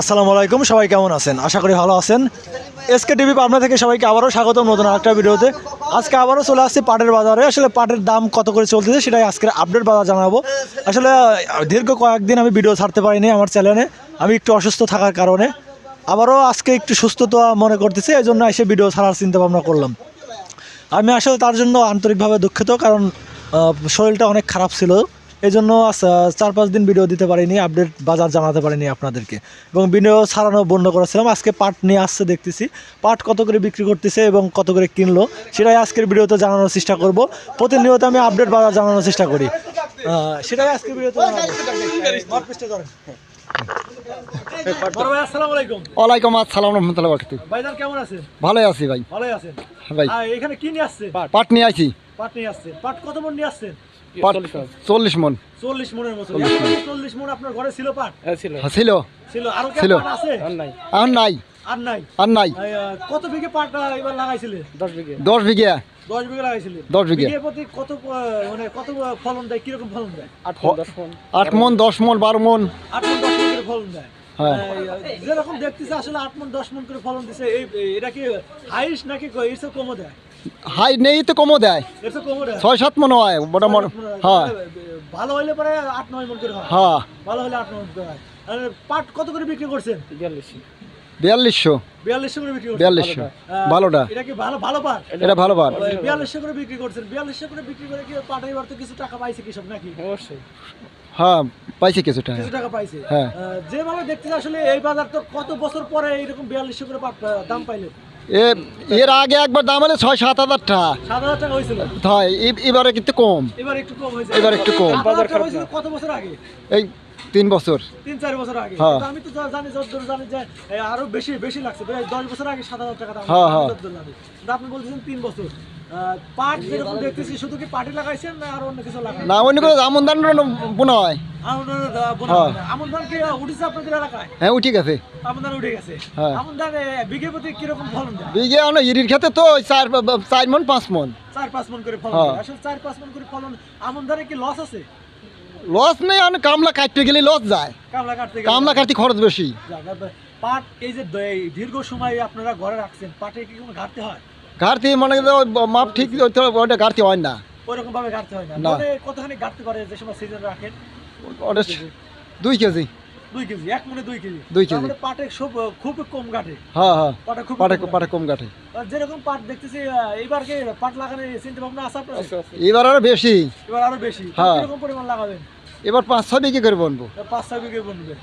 আসসালামু আলাইকুম, সবাই কেমন আছেন? আশা করি ভালো আছেন। এসকে টিভি পাবনা থেকে সবাইকে আবারও স্বাগতম নতুন আরেকটা ভিডিওতে। আজকে আবারও চলে আসছি পাটের বাজারে। আসলে পাটের দাম কত করে চলতেছে সেটাই আজকের আপডেট বাজার জানাবো। আসলে দীর্ঘ কয়েকদিন আমি ভিডিও ছাড়তে পারিনি আমার চ্যানেলে, আমি একটু অসুস্থ থাকার কারণে। আবারও আজকে একটু সুস্থতা মনে করতেছি, এই জন্য এসে ভিডিও ছাড়ার চিন্তা ভাবনা করলাম। আমি আসলে তার জন্য আন্তরিকভাবে দুঃখিত, কারণ শরীরটা অনেক খারাপ ছিল। এই জন্য 4-5 দিন ভিডিও দিতে পারিনি, আপডেট বাজার জানাতে পারিনি আপনাদেরকে, এবং ভিডিও ছাড়ানো বন্ধ করেছিলাম। আজকে পাট নিয়ে আসছে, দেখতেছি পাট কত করে বিক্রি করতেছে এবং কত করে কিনলো সেটাই আজকের ভিডিওতে জানানোর চেষ্টা করব। প্রতিনিয়ত আমি আপডেট বাজার জানানোর চেষ্টা করি, সেটাই আজকের ভিডিওতে ওয়ালাইকুম আসসালাম রহমতুল্লাহ বারাকাতুহু। ভাইজান কেমন আছেন? ভালোই আছি ভাই। ভালোই আছেন ভাই এখানে কি নিয়ে আসছে? পাট নিয়ে আইছি। পাট নিয়ে আসছে। পাট কত মন নিয়ে আসছেন? পাট 40 মন। 40 মনের মতো। 40 মন আপনার ঘরে ছিল পাট? ছিল ছিল। আর কি ছিল। পাট আছে? আর নাই আর নাই। কত বিঘে পাট এবার লাগাইছিলেন? 10 বিঘা 10 বিঘা 10 বিঘা লাগাইছিলেন। 10 বিঘা বিঘে প্রতি কত কত ফলন দেয়? কি রকম ফলন দেয়? 8 মন 10 মন 12 মন 8 মন 10 মন করে ফলন দেয়। হ্যাঁ, যেরকম দেখতেছে আসলে 8 মন 10 মন করে ফলন দিছে। এটা কি হাইস্ট নাকি এর চেয়ে কমও দেয়? হাই নেই তো কমও দেয়, এর চেয়ে কমও দেয়। 6-7 মন হয় মোটামুটি। হ্যাঁ ভালো হইলে পরে 8-9 মন করে হয়। হ্যাঁ, ভালো হলে 8-9 মন করে হয়। আর পাট কত করে বিক্রি করছেন? 4200 4200 করে বিক্রি করছেন। 4200 ভালোটা। এটা কি ভালো পাট? এটা ভালো পাট। 4200 করে বিক্রি করছেন। 4200 করে বিক্রি করে কি পাট এবার তো কিছু টাকা পাইছে কৃষক নাকি? অবশ্যই। হ্যাঁ পাইছে কিছু টাকা পাইছে। হ্যাঁ, যেভাবে দেখতেছি আসলে এই বাজার তো কত বছর পরে এরকম 4200 করে পাট দাম পাইলে। এর আগে একবার দাম হলে 6-7 হাজার টাকা। 7000 টাকা হয়েছিল। হয় এবারে কিন্তু কম। এবার একটু কম হয়েছে। এবার একটু কম। বাজার খারাপ হয়েছিল কত বছর আগে? এই 3 বছর 3-4 বছর আগে। হ্যাঁ। আমি তো জানি যতদূর জানি যে আরো বেশি লাগছে। প্রায় 10 বছর আগে 7000 টাকা দাম। হ্যাঁ, হ্যাঁ। যতদূর জানি। কিন্তু আপনি বলছেন 3 বছর। পাট যেরকম দেখতেছি শুধু কি পাটি লাগাইছেন না আর অন্য কিছু লাগাইছেন? না অন্য করে আমন ধান বোনা হয়। আমন ধান কি উঠেছে আপনাদের এলাকায়? হ্যাঁ উঠে গেছে। আমন ধান উঠে গেছে। হ্যাঁ। আমন ধান বিঘে প্রতি কিরকম ফলন দেয়? বিঘে আমরা ইরির খেতে তো 4 মন 5 মন 4-5 মন করে ফলন হ্যাঁ। দেয়। আসলে 4-5 মন করে ফলন। আমন ধানে কি লস আছে? লস নেই, আমি কামলা কাটতে গেলে লস যায়। কামলা কাটতে খরচ বেশি। পাট এই যে দীর্ঘ সময় আপনারা ঘরে রাখছেন, পাটে কি কোনো ঘাটতি হয়? ঘাটতি মনে মাপ ঠিক ওটা ঘাটতি হয় না। ওইরকম ভাবে ঘাটতি হয় না। না। মানে কতখানি ঘাটতি করে যে সময় সিজন রাখেন? ওটা 2 কেজি 2 কেজি, 1 মনে 2 কেজি। 2 কেজি। তাহলে পাটে খুব কম ঘাটে। হ্যাঁ হ্যাঁ, পাটে কম ঘাটে। আর যেরকম পাট দেখতেছি এবার কি পাট লাগানোর চিন্তা ভাবনা আছে আপনার? এবার আরো বেশি। এবার আরো বেশি। হ্যাঁ। কিরকম পরিমাণ লাগাবেন? এবার 5-6 বিঘে করে বনবো। 5-6 বিঘে বুনবেন।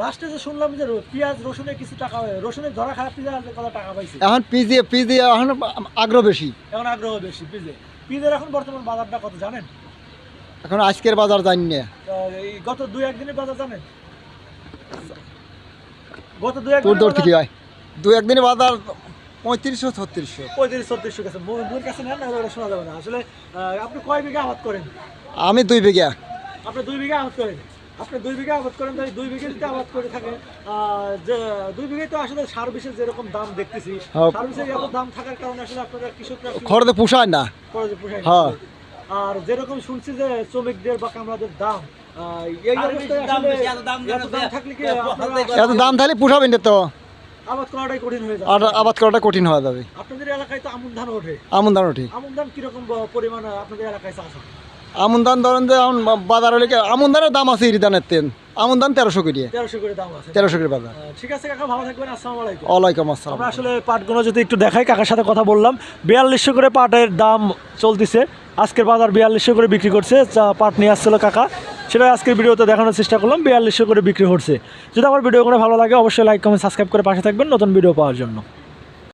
লাস্টে যে শুনলাম যে পেঁয়াজ রসুনের কিছু টাকা রসুনের ধরা খারাপ পেঁয়াজ কত টাকা পাইছে? এখন পিজি এখন আগ্রহ বেশি। এখন আগ্রহ বেশি পিজের এখন বর্তমান বাজারটা কত জানেন? এখন আজকের বাজার জানি না। এই গত 2-1 দিনের বাজার জানেন? গত 2-1 তোর দিনের দৌড় থেকে হয় 2-1 দিনের বাজার 3500-3600 35-36 গেছে। মোর কাছে নেন না, ওটা শোনা যাবে না। আসলে আপনি কয় বিঘা আবাদ করেন? আমি 2 বিঘা। আপনি 2 বিঘা আবাদ করেন? আপনি 2 বিঘা আবাদ করেন, তাই 2 বিঘা যদি আবাদ করে থাকে, যে 2 বিঘায় তো আসলে সার বিষের যেরকম দাম দেখতেছি, সার বিষের এত দাম থাকার কারণে আসলে আপনারা কৃষকরা খরচে পোষায় না। খরচে পোষায় না। হ্যাঁ। আর যেরকম শুনছি যে শ্রমিকদের বা কামলাদের দাম এই অবস্থায় আসলে এত দাম থাকলে কি আপনারা এত দাম থাকলে পোষাবেন না তো। আবাদ করাটাই কঠিন হয়ে যাবে। আর আবাদ করাটা কঠিন হয়ে যাবে। আপনাদের এলাকায় তো আমন ধান ওঠে। আমন ধান ওঠে। আমন ধান কিরকম পরিমাণ আপনাদের এলাকায় চাষ হয়? আমন ধান ধরেন যে এখন বাজার হলে আমন ধানের দাম আছে ইরি ধানের তেল। আমন ধান 1300 করে। 1300 করে দাম আছে। 1300 করে বাজার। ঠিক আছে কাকা, ভালো থাকবেন। আসসালামু আলাইকুম। ওয়ালাইকুম আসসালাম। আমরা আসলে পাটগুলো যদি একটু দেখাই, কাকার সাথে কথা বললাম। 4200 করে পাটের দাম চলতেছে। আজকের বাজার 4200 করে বিক্রি করছে। পাট নিয়ে আসছিল কাকা, সেটাই আজকের ভিডিওতে দেখানোর চেষ্টা করলাম। 4200 করে বিক্রি হচ্ছে। যদি আমার ভিডিও করে ভালো লাগে অবশ্যই লাইক কমেন্ট সাবস্ক্রাইব করে পাশে থাকবেন নতুন ভিডিও পাওয়ার জন্য।